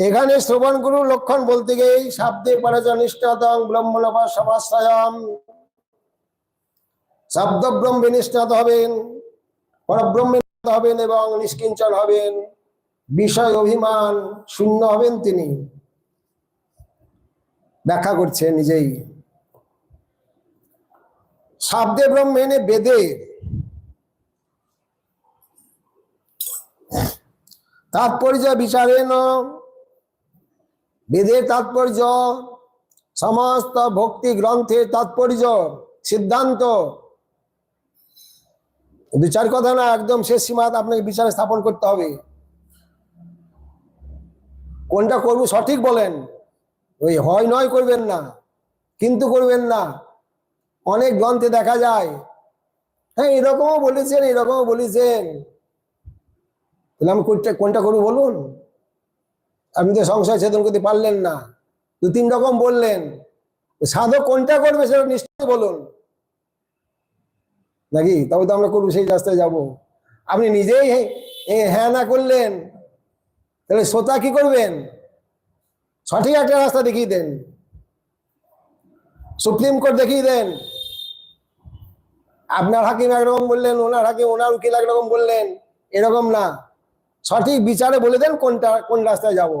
এখানে শ্রবণ গুরু লক্ষণ বলতে গিয়ে শব্দে পরজনিষ্ঠতং ব্রহ্মণবা সমাশ্রয়ম, শব্দ ব্রহ্মে নিষ্ঠিত হবেন, পরব্রহ্মে নিষ্ঠিত হবেন এবং নিষ্কিঞ্চন হবেন, বিষয় অভিমান শূন্য হবেন। তিনি ব্যাখ্যা করছেন নিজেই। শব্দে ব্রহ্মেনে বেদে তাৎপর্য বিচারেন, বেদের তাৎপর্য সমস্ত ভক্তি গ্রন্থের তাৎপর্য সিদ্ধান্ত, বিচার কথা না, একদম শেষ সীমা আপনাকে বিচারে স্থাপন করতে হবে। কোনটা করবো সঠিক বলেন, ওই হয় নয় করবেন না, কিন্তু করবেন না। অনেক গ্রন্থে দেখা যায় হ্যাঁ এরকমও বলেছেন এরকমও বলেছেন, তাহলে আমি কোনটা করবো বলুন? আপনি তো সংশয় ছেদন করতে পারলেন না, দু তিন রকম বললেন, সাধক কোনটা করবে সেটা নিশ্চয়ই বলুন নাকি, তবে তো আমরা করবো সেই রাস্তায় যাব। আপনি নিজেই হ্যাঁ না করলেন, তাহলে শ্রোতা কি করবেন? সঠিক একটা রাস্তা দেখিয়ে দেন, সুপ্রিম কোর্ট দেখিয়ে দেন। আপনার হাকিম একরকম বললেন, ওনার হাকিম ওনার উকিল একরকম বললেন, এরকম না, সঠিক বিচারে বলে দেন কোন রাস্তায় যাব।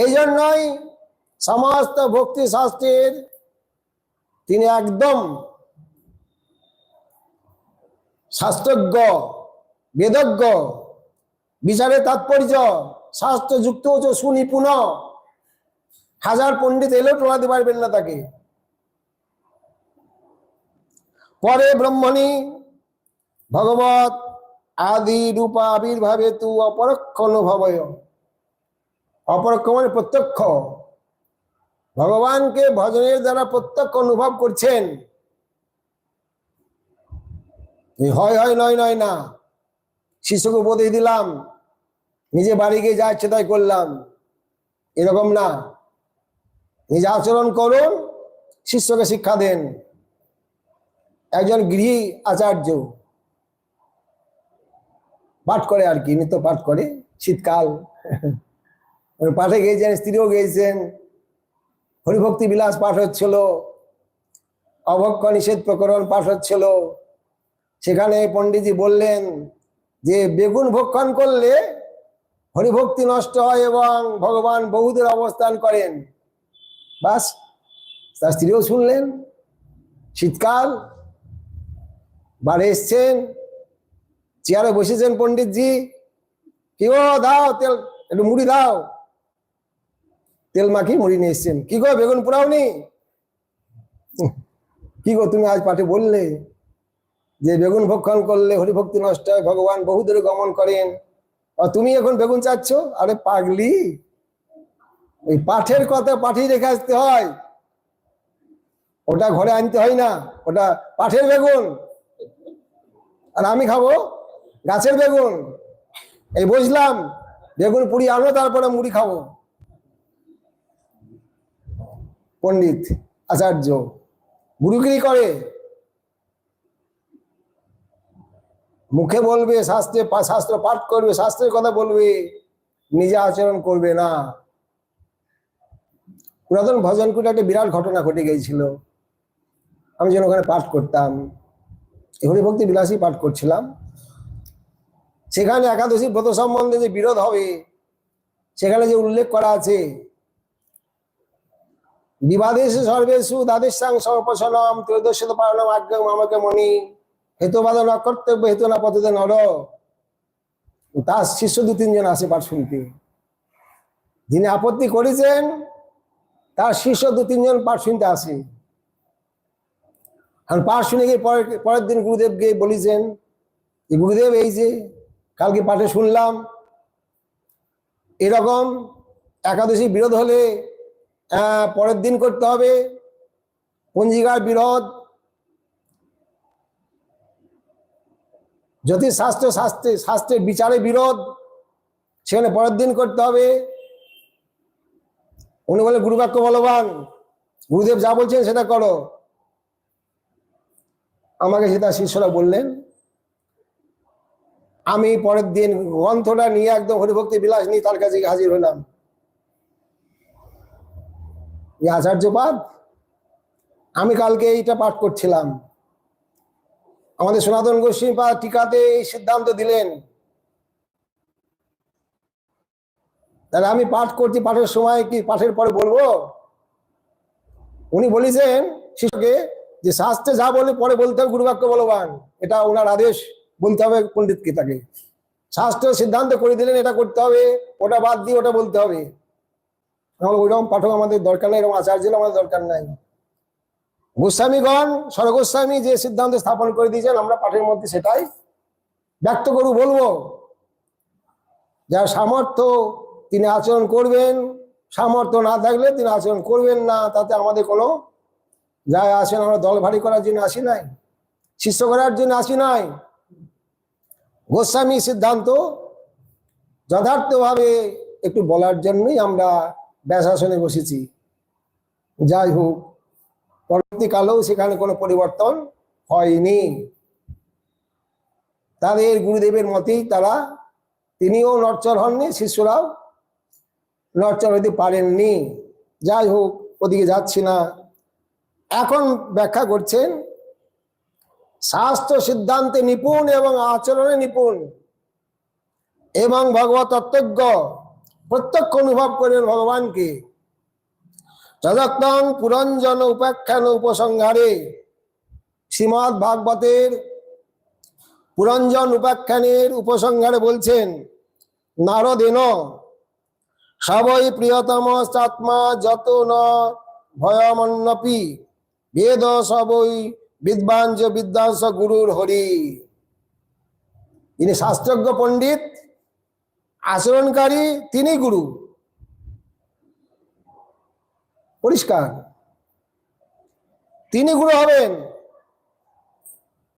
এই জন্যই সমস্ত ভক্তি শাস্ত্রের তিনি একদম শাস্ত্রজ্ঞ, বেদজ্ঞ, বিচারে তাৎপর্য শাস্ত্রযুক্ত সুনিপুণ, হাজার পণ্ডিত এলেও টোলাতে পারবেন না তাকে। পরে ব্রহ্মণী ভগবত আদি রূপা আবির্ভাবে তু অপরোক্ষ অনুভবয়, অপরোক্ষ মানে প্রত্যক্ষ, ভগবানকে ভজনের দ্বারা প্রত্যক্ষ অনুভব করছেন। হয় হয় নয় নয় না, শিষ্যকে উপদেশ দিলাম, নিজে বাড়ি গিয়ে যা ইচ্ছে তাই করলাম, এরকম না। নিজে আচরণ করুন, শিষ্যকে শিক্ষা দেন। একজন গৃহী আচার্য পাঠ করে আর কি, নিত্য পাঠ করে, শীতকাল পাঠে গিয়েছেন, স্ত্রীও গিয়েছেন, হরিভক্তি বিলাস পাঠ হচ্ছিল, অভক্ষ নিষেধ প্রকরণ পাঠ হচ্ছিল। সেখানে পণ্ডিতজি বললেন যে বেগুন ভক্ষণ করলে হরিভক্তি নষ্ট হয় এবং ভগবান বহুদের অবস্থান করেন। বাস, তার স্ত্রীও শুনলেন। শীতকাল, বাড়ি এসছেন, চেয়ারে বসেছেন পণ্ডিতজি, কি গো দাও তেল, একটু মুড়ি দাও, তেল মাখি মুড়ি নিয়ে এসছেন। কি গো বেগুন পোড়াওনি? কি গো তুমি আজ পাঠে বললে যে বেগুন ভক্ষণ করলে হরিভক্তি নষ্ট হয়, ভগবান বহুদূরে গমন করেন, আর তুমি এখন বেগুন চাচ্ছ? আরে পাগলি, ওই পাঠের কথা পাঠিয়ে রেখে আসতে হয়, ওটা ঘরে আনতে হয় না। ওটা পাঠের বেগুন, আর আমি খাবো গাছের বেগুন। এই বুঝলাম, বেগুন পুড়ি আনো, তারপরে মুড়ি খাবো। পণ্ডিত আচার্য গুরুগিরি করে, মুখে বলবে শাস্ত্রে, শাস্ত্র পাঠ করবে, শাস্ত্রের কথা বলবে, নিজে আচরণ করবে না। পুরাতন ভজনকুটে একটা বিরাট ঘটনা ঘটে গিয়েছিল। আমি যেন ওখানে পাঠ করতাম, হরিভক্তি বিলাসী পাঠ করছিলাম। সেখানে একাদশী ব্রত সম্বন্ধে যে বিরোধ হবে, সেখানে যে উল্লেখ করা আছে, বিবাদেশে সর্বেষু দ্বাদশাং সর্বপশনম ত্রয়োদশত পারণম আজ্ঞাং মামকে মণি হেতুবাদ না কর্তব্য হেতু না পথে নর। তার শিষ্য দু তিনজন আসে পাঠ শুনতে, যিনি আপত্তি করেছেন তার শিষ্য দু তিনজন পাঠ শুনতে আসে। আর পাঠ শুনে গিয়ে পরের দিন গুরুদেব গিয়ে বলেছেন, গুরুদেব এই যে কালকে পাঠে শুনলাম এরকম একাদশী বিরোধ হলে পরের দিন করতে হবে, পঞ্জিকার বিরোধ, জ্যোতিষ শাস্ত্রের বিচারে বিরোধ, সেখানে পরের দিন করতে হবে। উনি বলে গুরুবাক্য বলবান, গুরুদেব যা বলছেন সেটা করো। আমাকে সেটা শিষ্যরা বললেন, আমি পরের দিন গ্রন্থটা নিয়ে একদম হরিভক্তি বিলাস নিয়ে তার কাছে হাজির হলাম। আচার্যপাদ, আমি কালকে এইটা পাঠ করছিলাম, আমাদের সনাতন গোস্বামীপাদ টিকাতে এই সিদ্ধান্ত দিলেন, তাহলে আমি পাঠ করছি, পাঠের সময় কি পাঠের পরে বলবো? উনি বলেছেন শিষ্যকে যে শাস্ত্রে যা বলে পরে বলতে হবে, গুরুবাক্য বলবান, এটা ওনার আদেশ, বলতে হবে পণ্ডিতকে। তাকে শাস্ত্র সিদ্ধান্ত করে দিলেন এটা করতে হবে, ওটা বাদ দিয়ে ওটা বলতে হবে। ওইরকম পাঠক আমাদের দরকার নাই, এরকম আচার্য আমাদের দরকার নাই। গোস্বামীগণ, স্বরগোস্বামী যে সিদ্ধান্ত স্থাপন করে দিয়েছেন, আমরা পাঠের মধ্যে সেটাই ব্যক্ত করব, বলবো। যার সামর্থ্য তিনি আচরণ করবেন, সামর্থ্য না থাকলে তিনি আচরণ করবেন না, তাতে আমাদের কোনো যায় আসে না। আমরা দল ভারী করার জন্য আসি নাই, শিষ্য করার জন্য আসি নাই। গোস্বামী সিদ্ধান্ত যথার্থভাবে একটু বলার জন্যই আমরা ব্যাসাসনে বসেছি। যাই হোক, পরবর্তীকালেও সেখানে কোনো পরিবর্তন হয়নি। তাদের গুরুদেবের মতেই তারা, তিনিও নড়চড় হননি, শিষ্যরাও নড়চড় হইতে পারেননি। যাই হোক, ওদিকে যাচ্ছি না। এখন ব্যাখ্যা করছেন, শাস্ত্র সিদ্ধান্তে নিপুণ এবং আচরণে নিপুণ এবং ভগবত তত্ত্বজ্ঞ, প্রত্যক্ষ অনুভব করেন ভগবানকে। যদক্তং পুরঞ্জন উপাখ্যান উপসংহারে, শ্রীমদ্ ভাগবতের পুরঞ্জন উপাখ্যানের উপসংহারে বলছেন, নারদেন সবই প্রিয়তম চাত্মা যত ন ভয়মন্নপি বেদ সবই বিদ্বাঞ্জ বিদ্বাংস গুরুর হরি। তিনি শাস্ত্রজ্ঞ পণ্ডিত, আচরণকারী, তিনি গুরু। পরিষ্কার, তিনি গুরু হবেন।